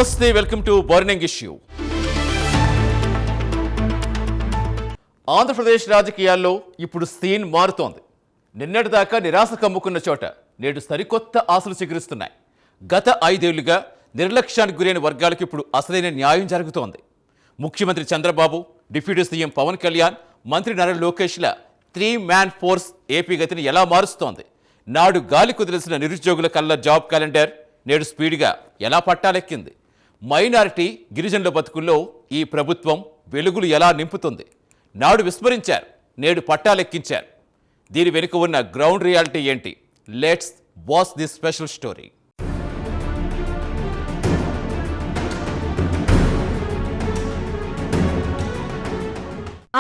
నమస్తే, welcome to burning issue. Andhra Pradesh రాజకీయాల్లో ఇప్పుడు సీన్ మారుతోంది. నిన్నటిదాకా నిరాశ కమ్ముకున్న చోట నేడు సరికొత్త ఆశలు చిగురిస్తున్నాయి. గత 5 ఏళ్లుగా నిర్లక్ష్యానికి గురైన వర్గాలకు ఇప్పుడు అసలైన న్యాయం జరుగుతోంది. ముఖ్యమంత్రి చంద్రబాబు, డిప్యూటీ సీఎం పవన్ కళ్యాణ్, మంత్రి నారా లోకేష్ల 3-మ్యాన్ ఫోర్స్ ఏపీ గతిని ఎలా మారుస్తోంది? నాడు గాలి కుదిలేసిన నిరుద్యోగుల కళ్ళ జాబ్ క్యాలెండర్ నేడు స్పీడ్గా ఎలా పట్టాలెక్కింది? మైనారిటీ, గిరిజనుల బతుకుల్లో ఈ ప్రభుత్వం వెలుగులు ఎలా నింపుతుంది? నాడు విస్మరించారు, నేడు పట్టాలెక్కించారు. దీని వెనుక ఉన్న గ్రౌండ్ రియాలిటీ ఏంటి? Let's watch this special story.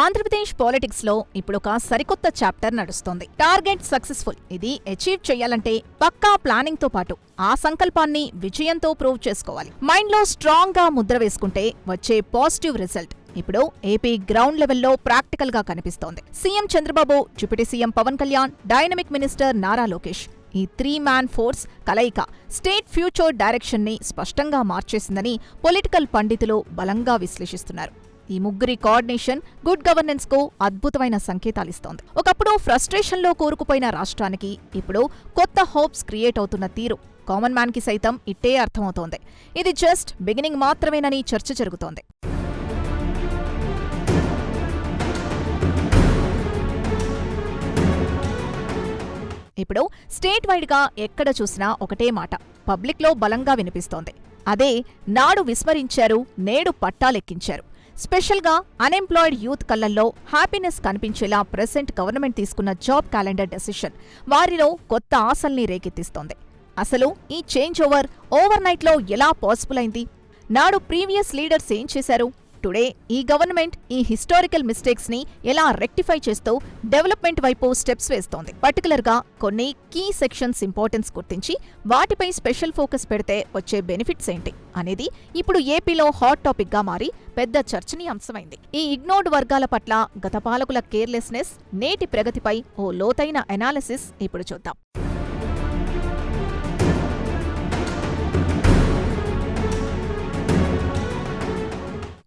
Andhra Pradesh politics లో ఇప్పుడొక సరికొత్త చాప్టర్ నడుస్తోంది. Target successful. ఇది అచీవ్ చేయాలంటే పక్కా ప్లానింగ్ తో పాటు ఆ సంకల్పాన్ని విజయంతో ప్రూవ్ చేసుకోవాలి. మైండ్ లో స్ట్రాంగ్ గా ముద్ర వేసుకుంటే వచ్చే పాజిటివ్ రిజల్ట్ ఇప్పుడు ఏపీ గ్రౌండ్ లెవెల్లో ప్రాక్టికల్ గా కనిపిస్తోంది. CM Chandrababu, deputy CM Pawan Kalyan, dynamic minister Nara Lokesh, ఈ 3-మ్యాన్ ఫోర్స్ కలయిక స్టేట్ ఫ్యూచర్ డైరెక్షన్ ని స్పష్టంగా మార్చేసిందని పొలిటికల్ పండితులు బలంగా విశ్లేషిస్తున్నారు. ఈ ముగ్గురి కోఆర్డినేషన్ గుడ్ గవర్నెన్స్ కు అద్భుతమైన సంకేతాలిస్తోంది. ఒకప్పుడు ఫ్రస్ట్రేషన్ లో కూరుకుపోయిన రాష్ట్రానికి ఇప్పుడు కొత్త హోప్స్ క్రియేట్ అవుతున్న తీరు కామన్ మ్యాన్ కి సైతం ఇట్టే అర్థమవుతోంది. ఇది జస్ట్ బిగినింగ్ మాత్రమేనని చర్చ జరుగుతోంది. ఇప్పుడు స్టేట్ వైడ్ గా ఎక్కడ చూసినా ఒకటే మాట పబ్లిక్ లో బలంగా వినిపిస్తోంది. అదే నాడు విస్మరించారు, నేడు పట్టాలెక్కించారు. స్పెషల్ గా అన్ఎంప్లాయిడ్ యూత్ కళ్లల్లో హ్యాపీనెస్ కనిపించేలా ప్రెసెంట్ గవర్నమెంట్ తీసుకున్న జాబ్ క్యాలెండర్ డెసిషన్ వారిలో కొత్త ఆశల్ని రేకెత్తిస్తోంది. అసలు ఈ చేంజ్ ఓవర్ నైట్ లో ఎలా పాసిబుల్ అయింది? నాడు ప్రీవియస్ లీడర్స్ ఏం చేశారు? టుడే ఈ గవర్నమెంట్ ఈ హిస్టారికల్ మిస్టేక్స్ ని ఎలా రెక్టిఫై చేస్తూ డెవలప్మెంట్ వైపు స్టెప్స్ వేస్తోంది? పర్టికులర్ గా కొన్ని కీ సెక్షన్స్ ఇంపార్టెన్స్ గుర్తించి వాటిపై స్పెషల్ ఫోకస్ పెడితే వచ్చే బెనిఫిట్స్ ఏంటి అనేది ఇప్పుడు ఏపీలో హాట్ టాపిక్ గా మారి పెద్ద చర్చనీయాంశమైంది. ఈ ఇగ్నోర్డ్ వర్గాల పట్ల గత పాలకుల కేర్లెస్నెస్, నేటి ప్రగతిపై ఓ లోతైన ఎనాలిసిస్ ఇప్పుడు చూద్దాం.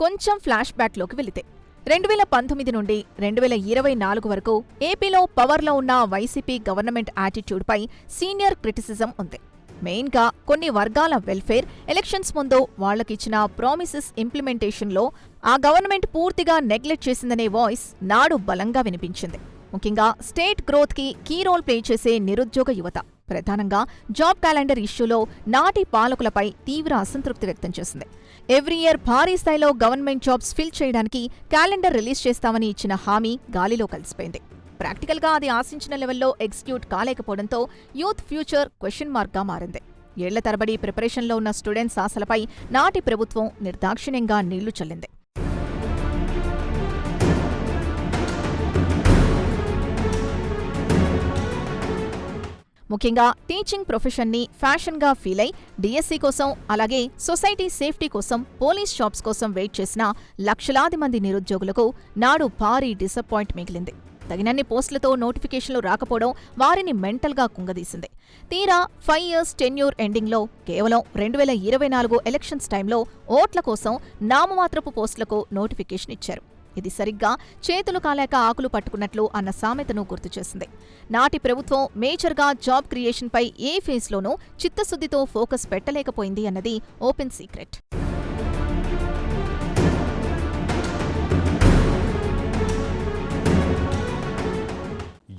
కొంచెం ఫ్లాష్ బ్యాక్లోకి వెళితే 2019 నుండి 2024 వరకు ఏపీలో పవర్లో ఉన్న వైసీపీ గవర్నమెంట్ యాటిట్యూడ్పై సీనియర్ క్రిటిసిజం ఉంది. మెయిన్గా కొన్ని వర్గాల వెల్ఫేర్, ఎలక్షన్స్ ముందు వాళ్లకిచ్చిన ప్రామిసెస్ ఇంప్లిమెంటేషన్లో ఆ గవర్నమెంట్ పూర్తిగా నెగ్లెక్ట్ చేసిందనే వాయిస్ నాడు బలంగా వినిపించింది. ముఖ్యంగా స్టేట్ గ్రోత్కి కీ రోల్ ప్లే చేసే నిరుద్యోగ యువత ప్రధానంగా జాబ్ క్యాలెండర్ ఇష్యూలో నాటి పాలకులపై తీవ్ర అసంతృప్తి వ్యక్తం చేసింది. ఎవ్రీ ఇయర్ భారీ స్థాయిలో గవర్నమెంట్ జాబ్స్ ఫిల్ చేయడానికి క్యాలెండర్ రిలీజ్ చేస్తామని ఇచ్చిన హామీ గాలిలో కలిసిపోయింది. ప్రాక్టికల్గా అది ఆశించిన లెవెల్లో ఎగ్జిక్యూట్ కాలేకపోవడంతో యూత్ ఫ్యూచర్ క్వశ్చన్ మార్క్గా మారింది. ఏళ్ల తరబడి ప్రిపరేషన్లో ఉన్న స్టూడెంట్స్ ఆశలపై నాటి ప్రభుత్వం నిర్దాక్షిణ్యంగా నీళ్లు చల్లింది. ముఖ్యంగా టీచింగ్ ప్రొఫెషన్ని ఫ్యాషన్గా ఫీల్ అయి డిఎస్సీ కోసం, అలాగే సొసైటీ సేఫ్టీ కోసం, పోలీస్ జాబ్స్ కోసం వెయిట్ చేసిన లక్షలాది మంది నిరుద్యోగులకు నాడు భారీ డిసప్పాయింట్ మిగిలింది. తగినన్ని పోస్టులతో నోటిఫికేషన్లు రాకపోవడం వారిని మెంటల్గా కుంగదీసింది. తీరా 5 ఇయర్స్ టెన్యూర్ ఎండింగ్లో కేవలం 2024 ఎలక్షన్స్ టైంలో ఓట్ల కోసం నామమాత్రపు పోస్టులకు నోటిఫికేషన్ ఇచ్చారు. ఇది సరిగ్గా చేతులు కాలేక ఆకులు పట్టుకున్నట్లు అన్న సామెతను గుర్తుచేసింది. నాటి ప్రభుత్వం మేజర్గా జాబ్ క్రియేషన్పై ఏ ఫేజ్లోనూ చిత్తశుద్ధితో ఫోకస్ పెట్టలేకపోయింది అన్నది ఓపెన్ సీక్రెట్.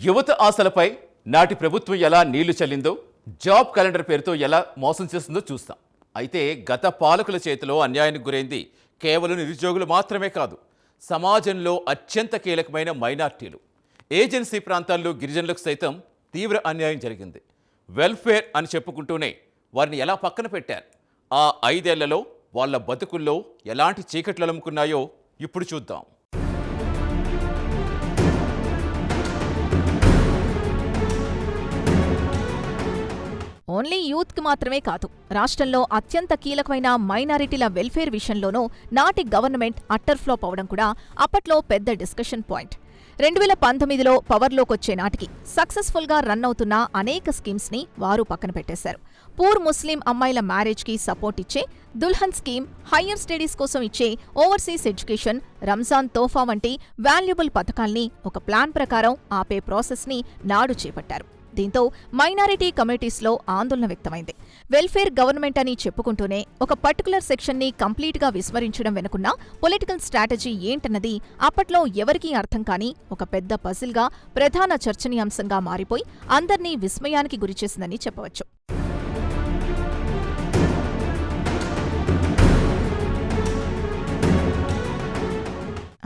యువత ఆశలపై నాటి ప్రభుత్వం ఎలా నీళ్లు చల్లిందో, జాబ్ క్యాలెండర్ పేరుతో ఎలా మోసం చేస్తుందో చూస్తాం. అయితే గత పాలకుల చేతిలో అన్యాయానికి గురైంది కేవలం నిరుద్యోగులు మాత్రమే కాదు, సమాజంలో అత్యంత కీలకమైన మైనార్టీలు, ఏజెన్సీ ప్రాంతాల్లో గిరిజనులకు సైతం తీవ్ర అన్యాయం జరిగింది. వెల్ఫేర్ అని చెప్పుకుంటూనే వారిని ఎలా పక్కన పెట్టారు? ఆ 5 ఏళ్లలో వాళ్ల బతుకుల్లో ఎలాంటి చీకట్లు అలుముకున్నాయో ఇప్పుడు చూద్దాం. ఓన్లీ యూత్కి మాత్రమే కాదు, రాష్ట్రంలో అత్యంత కీలకమైన మైనారిటీల వెల్ఫేర్ విషయంలోనూ నాటి గవర్నమెంట్ అట్టర్ ఫ్లాప్ అవడం కూడా అప్పట్లో పెద్ద డిస్కషన్ పాయింట్. 2019లో పవర్లోకొచ్చే నాటికి సక్సెస్ఫుల్గా రన్ అవుతున్న అనేక స్కీమ్స్ని వారు పక్కన పెట్టేశారు. పూర్ ముస్లిం అమ్మాయిల మ్యారేజ్కి సపోర్ట్ ఇచ్చే దుల్హన్ స్కీమ్, హయ్యర్ స్టడీస్ కోసం ఇచ్చే ఓవర్సీస్ ఎడ్యుకేషన్, రంజాన్ తోఫా వంటి వాల్యుబుల్ పథకాల్ని ఒక ప్లాన్ ప్రకారం ఆపే ప్రాసెస్ని నాడు చేపట్టారు. దీంతో మైనారిటీ కమ్యూనిటీస్లో ఆందోళన వ్యక్తమైంది. వెల్ఫేర్ గవర్నమెంట్ అని చెప్పుకుంటూనే ఒక పర్టికులర్ సెక్షన్ని కంప్లీట్గా విస్మరించడం వెనుకున్న పొలిటికల్ స్ట్రాటజీ ఏంటన్నది అప్పట్లో ఎవరికీ అర్థం కాని ఒక పెద్ద పజిల్గా, ప్రధాన చర్చనీయాంశంగా మారిపోయి అందర్నీ విస్మయానికి గురిచేసిందని చెప్పవచ్చు.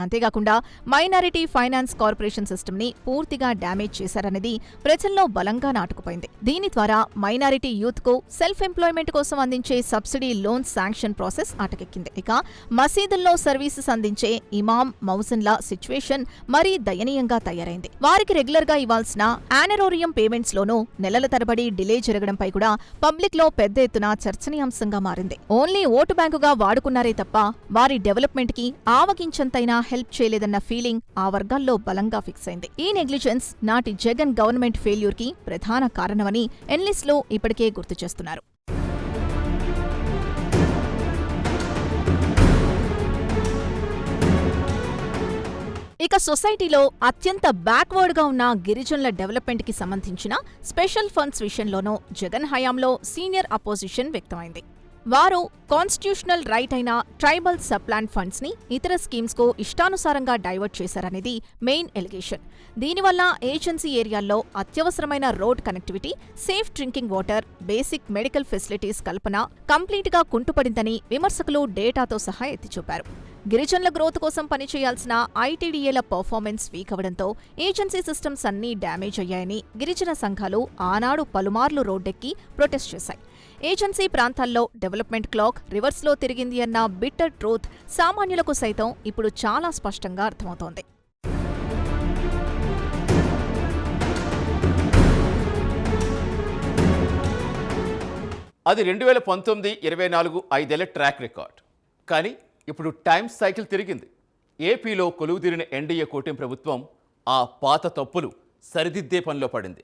అంతేకాకుండా మైనారిటీ ఫైనాన్స్ కార్పొరేషన్ సిస్టమ్ని పూర్తిగా డ్యామేజ్ చేశారనేది ప్రజల్లో బలంగా నాటుకుపోయింది. దీని ద్వారా మైనారిటీ యూత్కు సెల్ఫ్ ఎంప్లాయ్మెంట్ కోసం అందించే సబ్సిడీ లోన్ శాంక్షన్ ప్రాసెస్ అటకెక్కింది. ఇక మసీదుల్లో సర్వీసెస్ అందించే ఇమాం, మౌజన్ల సిచ్యువేషన్ మరీ దయనీయంగా తయారైంది. వారికి రెగ్యులర్గా ఇవ్వాల్సిన ఆనరోరియం పేమెంట్స్ లోనూ నెలల తరబడి డిలే జరగడంపై కూడా పబ్లిక్ లో పెద్ద ఎత్తున చర్చనీయాంశంగా మారింది. ఓన్లీ ఓటు బ్యాంకుగా వాడుకున్నారే తప్ప వారి డెవలప్మెంట్ కి ఆవగించంతైనా హెల్ప్ చేయలేదన్న ఫీలింగ్ ఆ వర్గాల్లో బలంగా ఫిక్స్ అయింది. ఈ నెగ్లిజెన్స్ నాటి జగన్ గవర్నమెంట్ ఫెయిల్యూర్ కి ప్రధాన కారణమని ఎనలిస్టులు ఇప్పటికే గుర్తు చేస్తున్నారు. ఇక సొసైటీలో అత్యంత బ్యాక్వర్డ్గా ఉన్న గిరిజనుల డెవలప్మెంట్కి సంబంధించిన స్పెషల్ ఫండ్స్ విషయంలోనూ జగన్ హయాంలో సీనియర్ అపోజిషన్ వ్యక్తమైంది. వారు కాన్స్టిట్యూషనల్ రైట్ అయిన ట్రైబల్ సబ్ప్లాన్ ఫండ్స్ ని ఇతర స్కీమ్స్ కు ఇష్టానుసారంగా డైవర్ట్ చేశారనేది మెయిన్ ఎలిగేషన్. దీనివల్ల ఏజెన్సీ ఏరియాల్లో అత్యవసరమైన road connectivity, safe drinking water, basic medical facilities కల్పన కంప్లీట్గా కుంటుపడిందని విమర్శకులు డేటాతో సహా ఎత్తిచూపారు. గిరిజనుల గ్రోత్ కోసం పనిచేయాల్సిన ఐటీడీఏల పర్ఫార్మెన్స్ వీక్ అవడంతో ఏజెన్సీ సిస్టమ్స్ అన్నీ డ్యామేజ్ అయ్యాయని గిరిజన సంఘాలు ఆనాడు పలుమార్లు రోడ్డెక్కి ప్రొటెస్ట్ చేశాయి. ఏజెన్సీ ప్రాంతాల్లో డెవలప్మెంట్ క్లాక్ రివర్స్లో తిరిగింది అన్న బిట్టర్ ట్రూత్ సామాన్యులకు సైతం ఇప్పుడు చాలా స్పష్టంగా అర్థమవుతోంది. అది 2019-24 5 ట్రాక్ రికార్డ్. కానీ ఇప్పుడు టైం సైకిల్ తిరిగింది. ఏపీలో కొలువుదీరిన ఎన్డీఏ కూటమి ప్రభుత్వం ఆ పాత తప్పులు సరిదిద్దే పనిలో పడింది.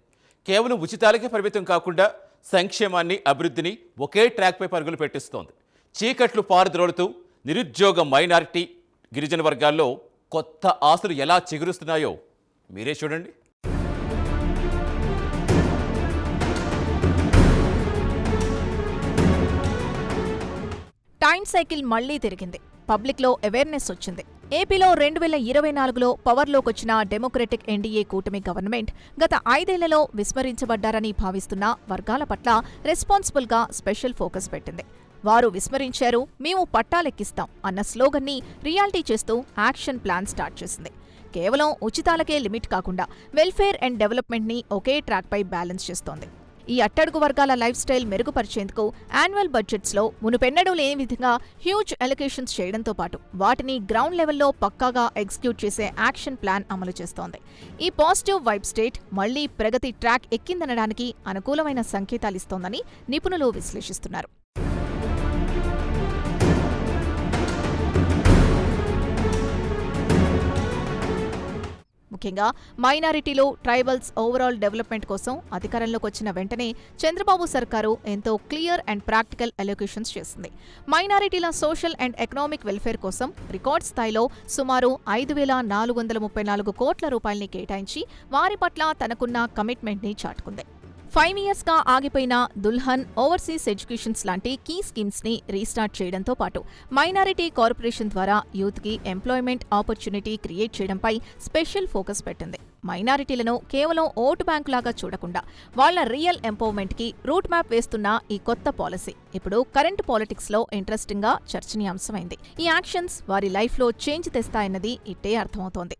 కేవలం ఉచితాలకే పరిమితం కాకుండా సంక్షేమాన్ని, అభివృద్ధిని ఒకే ట్రాక్పై పరుగులు పెట్టిస్తోంది. చీకట్లు పారద్రోలుతూ నిరుద్యోగ మైనారిటీ, గిరిజన వర్గాల్లో కొత్త ఆశలు ఎలా చిగురుస్తున్నాయో మీరే చూడండి. టైం సైకిల్ మళ్లీ తిరిగింది. పబ్లిక్లో అవేర్నెస్ వచ్చింది. ఏపీలో 2024లో పవర్లోకొచ్చిన డెమోక్రటిక్ ఎన్డీఏ కూటమి గవర్నమెంట్ గత 5 ఏళ్లలో విస్మరించబడ్డారని భావిస్తున్న వర్గాల పట్ల రెస్పాన్సిబుల్గా స్పెషల్ ఫోకస్ పెట్టింది. వారు విస్మరించారు, మేము పట్టాలెక్కిస్తాం అన్న స్లోగన్ని రియాలిటీ చేస్తూ యాక్షన్ ప్లాన్ స్టార్ట్ చేసింది. కేవలం ఉచితాలకే లిమిట్ కాకుండా వెల్ఫేర్ అండ్ డెవలప్మెంట్ని ఒకే ట్రాక్పై బ్యాలెన్స్ చేస్తోంది. ఈ అట్టడుగు వర్గాల లైఫ్ స్టైల్ మెరుగుపరిచేందుకు యాన్యువల్ బడ్జెట్స్లో మునుపెన్నడూ లేని విధంగా హ్యూజ్ అలొకేషన్స్ చేయడంతో పాటు వాటిని గ్రౌండ్ లెవెల్లో పక్కాగా ఎగ్జిక్యూట్ చేసే యాక్షన్ ప్లాన్ అమలు చేస్తోంది. ఈ పాజిటివ్ వైబ్ స్టేట్ మళ్లీ ప్రగతి ట్రాక్ ఎక్కిందనడానికి అనుకూలమైన సంకేతాలిస్తోందని నిపుణులు విశ్లేషిస్తున్నారు. ముఖ్యంగా మైనారిటీలు, ట్రైబల్స్ ఓవరాల్ డెవలప్మెంట్ కోసం అధికారంలోకి వచ్చిన వెంటనే చంద్రబాబు సర్కారు ఎంతో క్లియర్ అండ్ ప్రాక్టికల్ అలొకేషన్స్ చేసింది. మైనారిటీల సోషల్ అండ్ ఎకనామిక్ వెల్ఫేర్ కోసం రికార్డ్ స్థాయిలో సుమారు 5,434 కోట్ల రూపాయల్ని కేటాయించి వారి పట్ల తనకున్న కమిట్మెంట్ని చాటుకుంది. 5 ఇయర్స్గా ఆగిపోయిన దుల్హన్, ఓవర్సీస్ ఎడ్యుకేషన్స్ లాంటి కీ స్కీమ్స్ని రీస్టార్ట్ చేయడంతో పాటు మైనారిటీ కార్పొరేషన్ ద్వారా యూత్కి ఎంప్లాయ్మెంట్ ఆపర్చునిటీ క్రియేట్ చేయడంపై స్పెషల్ ఫోకస్ పెట్టింది. మైనారిటీలను కేవలం ఓటు బ్యాంకులాగా చూడకుండా వాళ్ల రియల్ ఎంపవర్మెంట్కి రూట్ మ్యాప్ వేస్తున్న ఈ కొత్త పాలసీ ఇప్పుడు కరెంట్ పాలిటిక్స్లో ఇంట్రెస్టింగ్గా చర్చనీయాంశమైంది. ఈ యాక్షన్స్ వారి లైఫ్లో చేంజ్ తెస్తాయన్నది ఇట్టే అర్థమవుతోంది.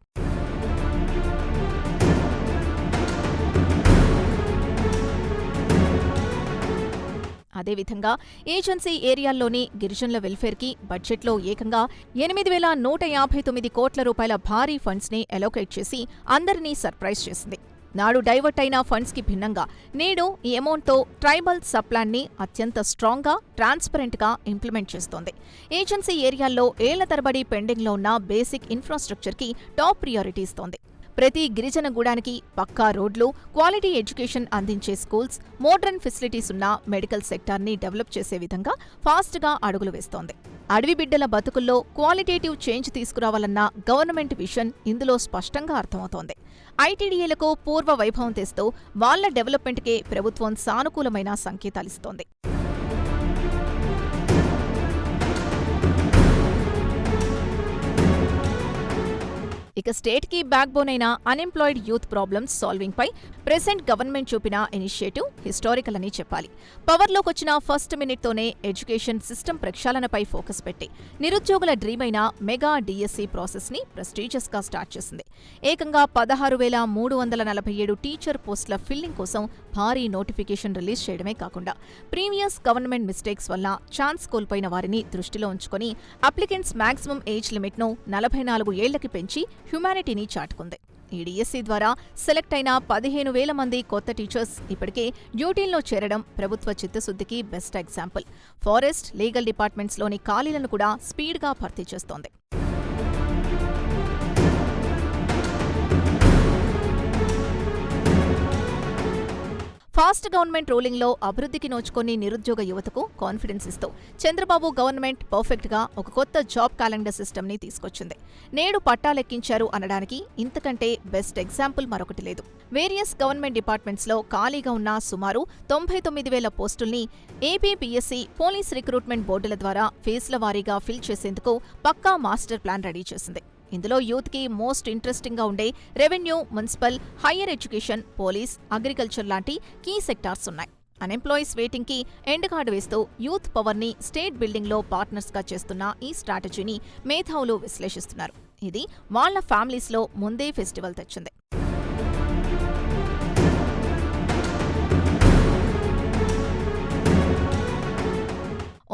అదేవిధంగా ఏజెన్సీ ఏరియాల్లోని గిరిజనుల వెల్ఫేర్కి బడ్జెట్లో ఏకంగా 8,159 కోట్ల రూపాయల భారీ ఫండ్స్ని అలొకేట్ చేసి అందరినీ సర్ప్రైజ్ చేసింది. నాడు డైవర్ట్ అయిన ఫండ్స్కి భిన్నంగా నేడు ఈ అమౌంట్తో ట్రైబల్ సబ్ప్లాన్ని అత్యంత స్ట్రాంగ్గా, ట్రాన్స్పరెంట్గా ఇంప్లిమెంట్ చేస్తోంది. ఏజెన్సీ ఏరియాల్లో ఏళ్ల తరబడి పెండింగ్లో ఉన్న బేసిక్ ఇన్ఫ్రాస్ట్రక్చర్కి టాప్ ప్రియారిటీ ఇస్తోంది. ప్రతి గిరిజన గూడానికి పక్కా రోడ్లు, క్వాలిటీ ఎడ్యుకేషన్ అందించే స్కూల్స్, మోడ్రన్ ఫెసిలిటీస్ ఉన్న మెడికల్ సెక్టార్ని డెవలప్ చేసే విధంగా ఫాస్ట్గా అడుగులు వేస్తోంది. అడవి బిడ్డల బతుకుల్లో క్వాలిటేటివ్ చేంజ్ తీసుకురావాలన్న గవర్నమెంట్ విషన్ ఇందులో స్పష్టంగా అర్థమవుతోంది. ఐటీడీఏలకు పూర్వ వైభవం తెస్తూ వాళ్ల డెవలప్మెంట్కే ప్రభుత్వం సానుకూలమైన సంకేతాలిస్తోంది. ఇక స్టేట్ కి బ్యాక్ బోన్ అయిన అన్ఎంప్లాయిడ్ యూత్ ప్రాబ్లమ్స్ సాల్వింగ్ పై ప్రెసెంట్ గవర్నమెంట్ చూపిన ఇనిషియేటివ్ హిస్టారికల్ అని చెప్పాలి. పవర్లోకొచ్చిన ఫస్ట్ మినిట్ తోనే ఎడ్యుకేషన్ సిస్టమ్ ప్రక్షాళనపై ఫోకస్ పెట్టి నిరుద్యోగుల డ్రీమ్ అయిన మెగా డిఎస్సి ప్రాసెస్ ని ప్రెస్టీజియస్ గా స్టార్ట్ చేసింది. ఏకంగా 16,347 టీచర్ పోస్టుల ఫిల్లింగ్ కోసం భారీ నోటిఫికేషన్ రిలీజ్ చేయడమే కాకుండా ప్రీవియస్ గవర్నమెంట్ మిస్టేక్స్ వల్ల ఛాన్స్ కోల్పోయిన వారిని దృష్టిలో ఉంచుకొని అప్లికెంట్స్ మాక్సిమం ఏజ్ లిమిట్ ను 44 ఏళ్లకి పెంచి హ్యుమానిటీని చాటుకుంది. ఈ డిఎస్సి ద్వారా సెలెక్ట్ అయిన 15,000 మంది కొత్త టీచర్స్ ఇప్పటికే డ్యూటీల్లో చేరడం ప్రభుత్వ చిత్తశుద్ధికి బెస్ట్ ఎగ్జాంపుల్. ఫారెస్ట్, లీగల్ డిపార్ట్మెంట్స్లోని ఖాళీలను కూడా స్పీడ్గా భర్తీ చేస్తోంది. ఫాస్ట్ గవర్నమెంట్ రూలింగ్లో అభివృద్ధికి నోచుకొని నిరుద్యోగ యువతకు కాన్ఫిడెన్స్ ఇస్తూ చంద్రబాబు గవర్నమెంట్ పర్ఫెక్ట్గా ఒక కొత్త జాబ్ క్యాలెండర్ సిస్టమ్ని తీసుకొచ్చింది. నేడు పట్టాలెక్కించారు అనడానికి ఇంతకంటే బెస్ట్ ఎగ్జాంపుల్ మరొకటి లేదు. వేరియస్ గవర్నమెంట్ డిపార్ట్మెంట్స్లో ఖాళీగా ఉన్న సుమారు 99,000 పోస్టుల్ని ఏపీపీఎస్సీ, పోలీస్ రిక్రూట్మెంట్ బోర్డుల ద్వారా ఫేజ్ల వారీగా ఫిల్ చేసేందుకు పక్కా మాస్టర్ ప్లాన్ రెడీ చేసింది. ఇందులో యూత్కి మోస్ట్ ఇంట్రెస్టింగ్గా ఉండే revenue, municipal, higher education, police, agriculture లాంటి కీ సెక్టార్స్ ఉన్నాయి. అన్ఎంప్లాయీస్ వెయిటింగ్కి ఎండ్ కార్డు వేస్తూ యూత్ పవర్ని స్టేట్ బిల్డింగ్లో పార్ట్నర్స్గా చేస్తున్న ఈ స్ట్రాటజీని మేధావులు విశ్లేషిస్తున్నారు. ఇది వాళ్ల ఫ్యామిలీస్లో ముందే ఫెస్టివల్ తెచ్చింది.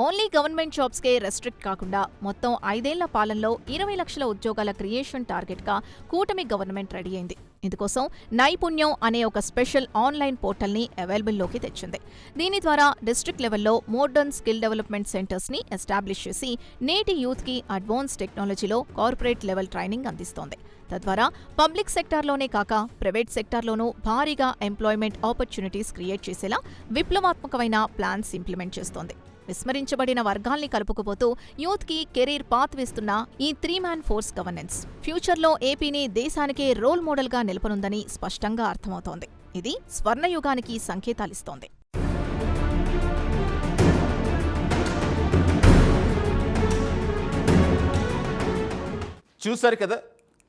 ఓన్లీ గవర్నమెంట్ జాబ్స్కే రెస్ట్రిక్ట్ కాకుండా మొత్తం 5 ఏళ్ల పాలనలో 20 లక్షల ఉద్యోగాల క్రియేషన్ టార్గెట్గా కూటమి గవర్నమెంట్ రెడీ అయింది. ఇందుకోసం నైపుణ్యం అనే ఒక స్పెషల్ ఆన్లైన్ పోర్టల్ని అవైలబుల్లోకి తెచ్చింది. దీని ద్వారా డిస్ట్రిక్ట్ లెవెల్లో మోడర్న్ స్కిల్ డెవలప్మెంట్ సెంటర్స్ని ఎస్టాబ్లిష్ చేసి నేటి యూత్కి అడ్వాన్స్ టెక్నాలజీలో కార్పొరేట్ లెవెల్ ట్రైనింగ్ అందిస్తోంది. తద్వారా పబ్లిక్ సెక్టార్లోనే కాక ప్రైవేట్ సెక్టార్లోనూ భారీగా ఎంప్లాయ్మెంట్ ఆపర్చునిటీస్ క్రియేట్ చేసేలా విప్లవాత్మకమైన ప్లాన్స్ ఇంప్లిమెంట్ చేస్తోంది. విస్మరించబడిన వర్గాల్ని కలుపుకుపోతూ యూత్కి కెరీర్ పాత్ వేస్తున్న ఈ 3-man ఫోర్స్ గవర్నెన్స్ ఫ్యూచర్లో ఏపీని దేశానికే రోల్ మోడల్గా నిలపనుందని స్పష్టంగా అర్థమవుతోంది. ఇది స్వర్ణయుగానికి సంకేతాలిస్తోంది. చూశారు కదా,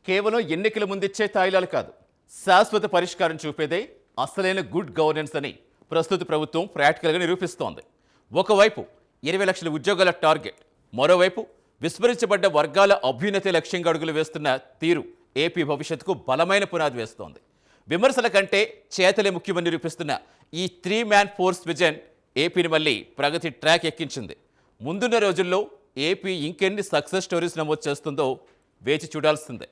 కేవలం ఎన్నికల ముందిచ్చే తాయిలాలు కాదు, శాశ్వత పరిష్కారం చూపేదే అసలైన గుడ్ గవర్నెన్స్ అని ప్రస్తుత ప్రభుత్వం ప్రాక్టికల్గా నిరూపిస్తోంది. ఒకవైపు 20 లక్షల ఉద్యోగాల టార్గెట్, మరోవైపు విస్మరించబడ్డ వర్గాల అభ్యున్నతి లక్ష్యంగా అడుగులు వేస్తున్న తీరు ఏపీ భవిష్యత్తుకు బలమైన పునాది వేస్తోంది. విమర్శల కంటే చేతలే ముఖ్యమని నిరూపిస్తున్న ఈ 3-man ఫోర్స్ విజన్ ఏపీని మళ్ళీ ప్రగతి ట్రాక్ ఎక్కించింది. ముందున్న రోజుల్లో ఏపీ ఇంకెన్ని సక్సెస్ స్టోరీస్ నమోదు చేస్తుందో వేచి చూడాల్సిందే.